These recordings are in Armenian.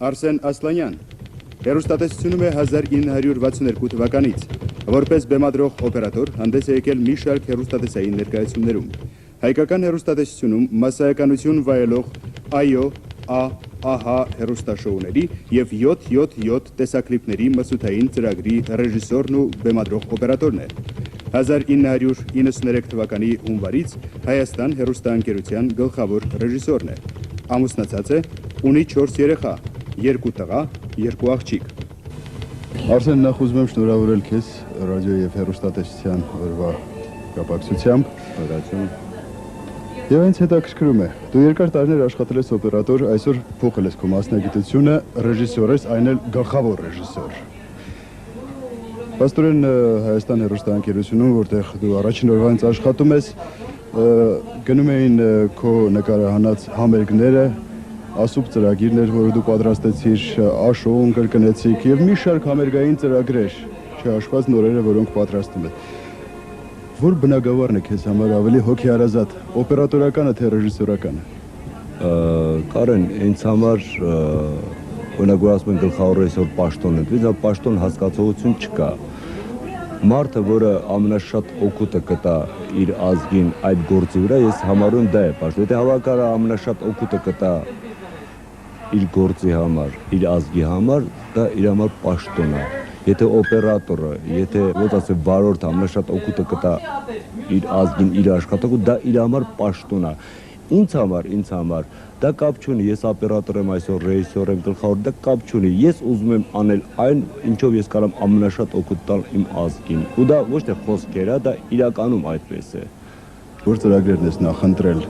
Արսեն Ասլանյան հեռուստատեսությունում է 1962 թվականից, որպես բեմադրող օպերատոր հանդես է եկել մի շարք հեռուստատեսային ներկայացումներում, հայկական հեռուստատեսությունում մասսայականություն վայելող «Այո», «Ա», «Ահա» հեռուստաշոուների և 777 տեսակլիպների մրցութային ծրագրի ռեժիսորն ու բեմադրող օպերատորն է։ 1993 թվականի հունվարից Հայաստան հեռուստաընկերության գլխավոր ռեժիսորն է։ Ամուսնացած է, ունի 4 երեխա, 2 տղա, 2 աղջիկ։ Արսեն, նախ ուզում եմ շնորհավորել քեզ ռադիո և հեռուստատեսության օրվա կապակցությամբ։ Եվ ինձ հետաքրքրում է, դու երկար տարիներ աշխատել ես օպերատոր, այսօր փոխել ես քո մասնագիտությունը, ռեժիսոր ես, այն էլ գլխավոր ռեժիսոր։ Փաստորեն Հայաստան հեռուստաընկերությունում, որտեղ դու առաջին օրվանից աշխատում ես, գնում էին քո նկարահանած համերգները, ասուբ ծրագիրներ, որը դու պատրաստեցիր, աշոուն կրկնեցիք եւ մի շարք համերգային ծրագրեր, չհաշված նորերը, որոնք պատրաստում ես։ Որ բնագավառն է քեզ համար ավելի հոգեհարազատ, օպերատորականը թե ռեժիսորականը։ Կարեն, ինձ համար օրինակ որ ասում են գլխավոր ռեժիսոր պաշտոն է, դա պաշտոն հասկացողություն չկա։ Մարդը, որը ամենաշատ օգուտը կտա իր ազգին այդ գործի վրա, ես համարում դա է պաշտոն։ Եթե հավաքարը ամենաշատ օգուտը կտա իր գործի համար, իր ազգի համար, դա իր համար պաշտոն է։ Եթե օպերատորը, եթե ոնց ասեմ վարորդը ամենաշատ օգուտը կտա իր ազգին, իր աշխատանքով, դա իր համար պաշտոն է։ Ինձ համար դա կապ չունի, ես օպերատոր եմ այսօր, ռեժիսոր եմ, գլխավոր, դա կապ չունի։ Ես ուզում եմ անել այն, ինչով ես կարամ ամենաշատ օգուտ տալ իմ ազգին։ Ու դա ոչ թե խոսքեր է, դա իրականում այդպես է։ Որ ծրագրերն ես նախընտրել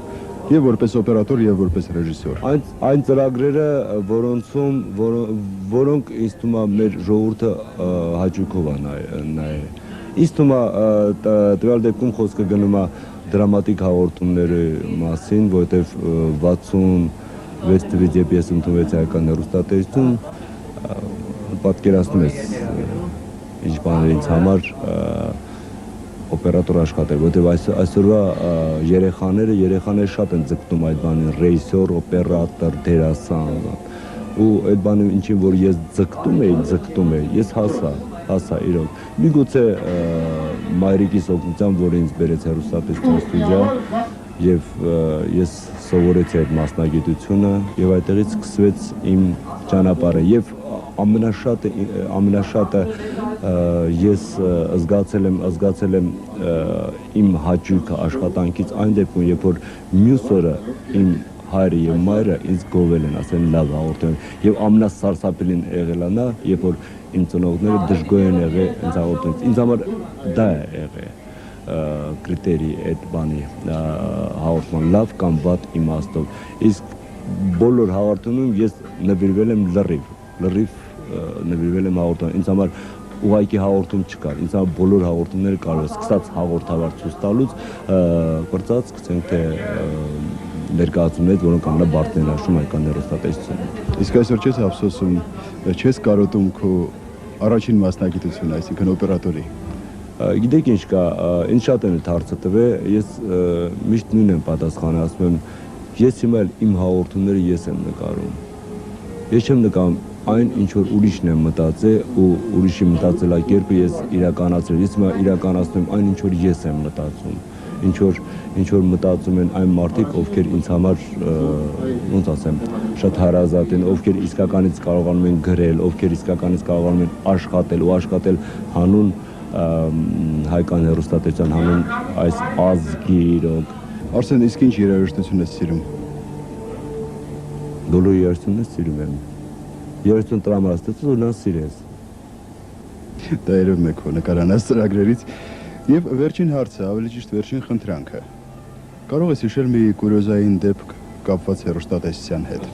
եւ որպես օպերատոր եւ որպես ռեժիսոր։ Այն ծրագրերը, որոնք ինձ թվում է մեր ժողովուրդը հաճույքով է նայել։ Ինձ թվում է տվյալ դեպքում խոսքը գնում է դրամատիկ հաղորդումների մասին, որտեղ 66 թվականից երբ ես ընդունվեցի հայկական հեռուստատեսություն, պատկերացնում ես ինչ բաներ ինձ համար օպերատոր աշխատել, որտեղ այսօրվա երեխաները շատ են ձգտում այդ բանին, ռեժիսոր, օպերատոր, դերասան, ու այդ բանը ինչին որ ես ձգտում էի, ես հասա իրոք։ Միգուցե մայրիկիս օգնությամբ, որ ինձ բերեց հեռուստատեսության ստուդիա, եւ ես սովորեցի այդ մասնագիտությունը եւ այդտեղից սկսվեց իմ ճանապարհը եւ ամենաշատը ես զգացել եմ իմ հաճույքը աշխատանքից այն դեպքում, երբ որ մյուս օրը իմ հայրը եւ մայրը ինձ գովել են, ասեն լավ հաղորդում եւ ամենասարսափելին եղել է նա, երբ որ իմ ծնողները դժգոհ են եղել ինձ հաղորդումից։ Ինձ համար դա է եղել կրիտերի այդ բանի հաղորդման լավ կամ վատ իմաստով։ Իսկ բոլոր հաղորդումում ես նվիրվել եմ լրիվ նվիրվել եմ հաղորդման։ Ինձ համար ուղղակի հաղորդում չկար։ Ինձ համար բոլոր հաղորդումները կարող է սկսած հաղորդավար ցույց տալուց կրծած, գցենք թե ներկայացումներից, որոնք ամենաբարձրն են հաշվում հայկական հեռուստատեսությունը։ Իսկ այսօր չես ափսոսում, չես կարոտում քո առաջին մասնագիտությունը, այսինքն օպերատորի։ Գիտեք ինչ կա, ինձ շատ են այդ հարցը տվել, ես միշտ նույնն եմ պատասխանը, ասում եմ, ես հիմա իմ հաղորդումները ես եմ նկարում։ Ես չեմ նկարում այն, ինչ որ ուրիշն եմ մտածել ու ուրիշի մտածելակերպը ես իրականացրել։ Ես հիմա իրականացնում եմ այն, ինչ որ ես եմ մտածում, ինչ որ մտածում են այն մարդիկ, ովքեր ինձ համար, ոնց ասեմ, շատ հարազատ են, ովքեր իսկականից կարողանում են գրել, ովքեր իսկականից կարողանում են աշխատել հանուն հայկական հեռուստատեսության, հանուն այս ազգի իրոք։ Արսեն, իսկ ինչ երաժշտություն ես սիրում։ Բոլոր երաժշտությունները սիրում եմ։ Երաժշտություն տրամադրած, որ նա սիրես։ Դա երևում է քո նկարանած ծրագրերից։ Եվ վերջին հարցը, ավելի ճիշտ վերջին խնդրանքը։ Կարող ես հիշել մի կուրիոզային դեպք կապված հեռուստատեսության հետ։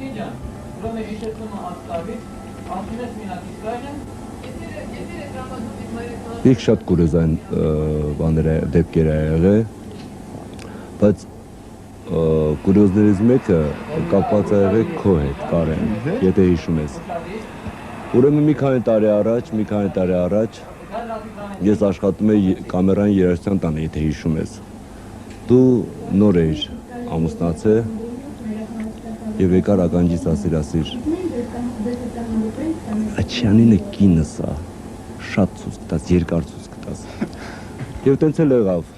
Իսկ շատ կուրիոզային դեպքեր է եղել, բայց կուրիոզներից մեկը կապված է եղել քո հետ, Կարեն, եթե հիշում ես։ Ուրեմն մի քանի տարի առաջ ես աշխատում էի կամերային երաժշտության տանը, եթե հիշում ես։ Դու նոր էիր ամուսնացել եւ եկար ականջից ասիր Աչյանինը կինս է, շատ ցույց կտաս, երկար ցույց կտաս։ Եվ տենց էլ եղավ։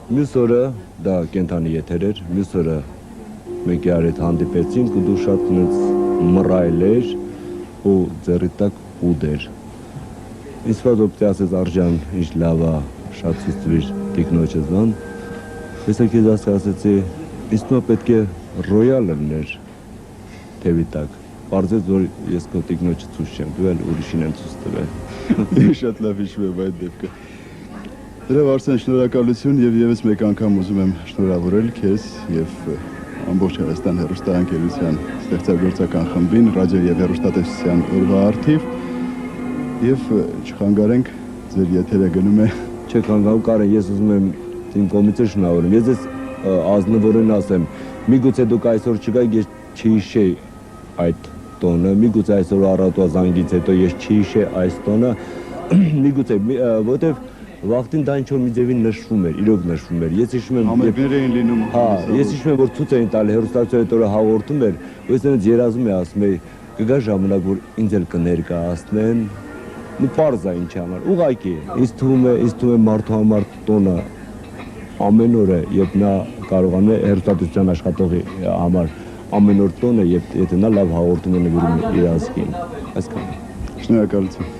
Մյուս օրը դա կենթանի եթեր էր, մյուս օրը մենք իրար հետ հանդիպեցինք ու դու շատ մռայլ էր ու ձեռի տակ ուդ էր։ Ինձ վազոպտի ասեց Արժան, ինչ լավ է, շատ ցույց տվիր տիկնոջս բան։ Ես քեզ ասացի, ինձ թվում է պետք է ռոյալ լիներ թևի տակ։ Պարզեց, որ ես քո տիկնոջը ցույց չեմ տվել, ուրիշին եմ ցույց տվել։ Շատ լավ հիշում եմ այդ դեպքը։ Դրավ Արսեն, շնորհակալություն եւ եւս մեկ անգամ ուզում եմ շնորհավորել քեզ եւ ամբողջ Հայաստան հեռուստաընկերության ստեղծագործական խմբին, ռադիո եւ հեռուստատեսության օրվա առթիվ եւ չխանգարենք ձեր եթերը գնում է։ Չէ, խանգարում կարեն, ես ուզում եմ իմ կողմից շնորհավորեմ։ Ես ես ազնվորեն ասեմ, միգուցե դուք այսօր չգայք, ես չհիշեի այդ տոնը, միգուցե այսօր առավոտվա զանգից հետո ես չհիշեի այս տոնը, միգուցե, որտեվ վաղտին դա ինչ-որ մի ձևին նշվում էր, իրոք նշվում էր։ Ես հիշում եմ, համերգներ էին լինում։ Հա, ես հիշում եմ, որ ցույց էին տալի հեռուստացույցի այդ օրը հաղորդում էր, ու ես այնց երազում եմ, ասում եմ, կգա ժամանակ, որ ինձ էլ կներկայացնեն, ու պարզ է ինչի համար։ Ուղղակի, ինձ թվում է մարդու համար տոնը ամեն օրը, երբ նա կարողանում է հեռուստատեսության աշխատողի համար ամեն օր տոնը, եթե նա լավ հաղորդում է նվիրում իր ազգին։ Այսքան։ Շնորհակալություն։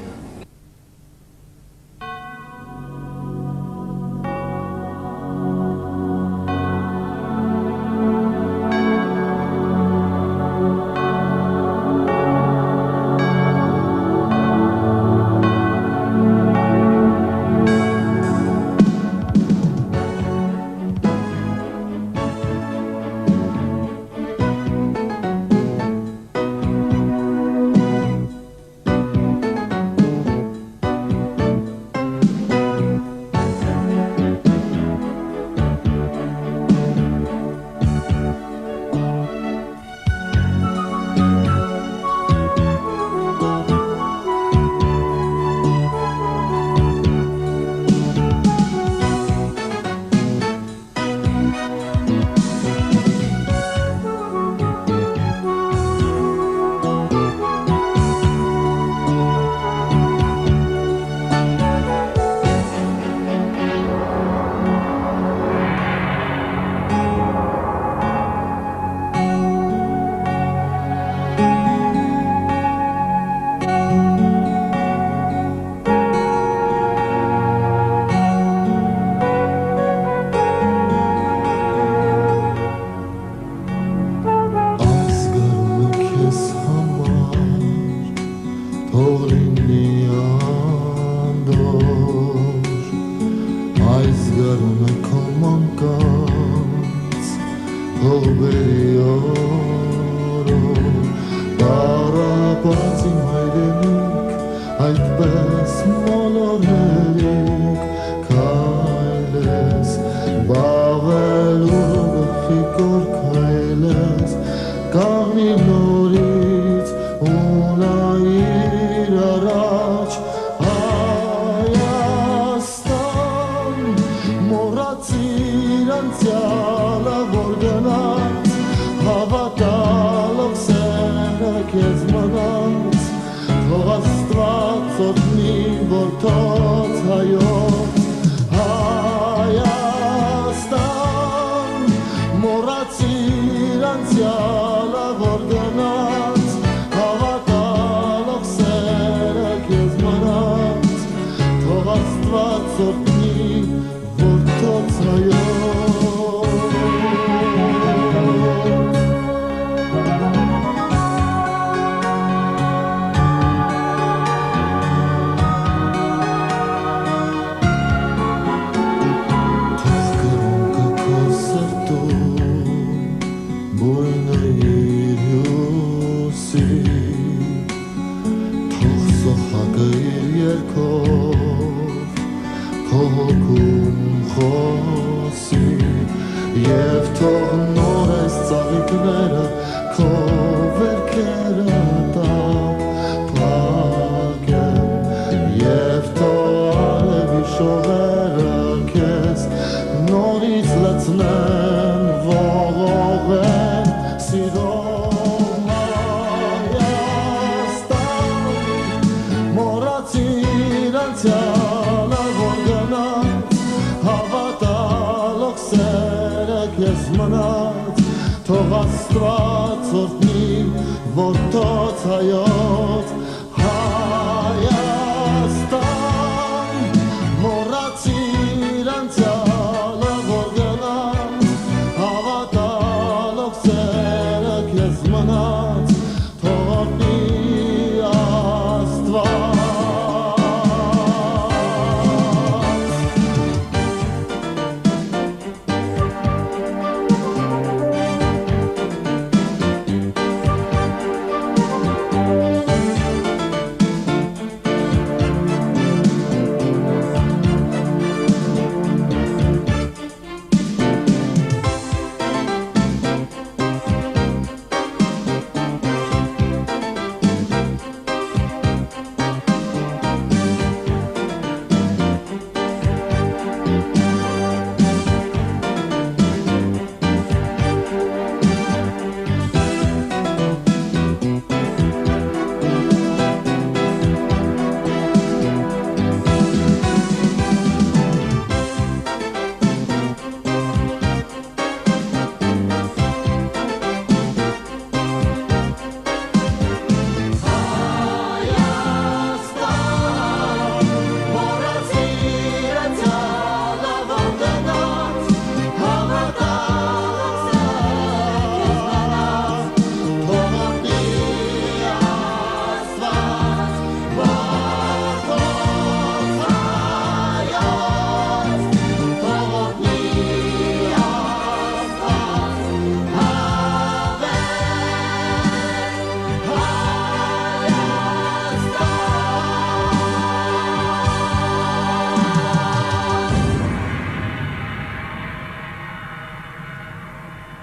ոտոց հայոց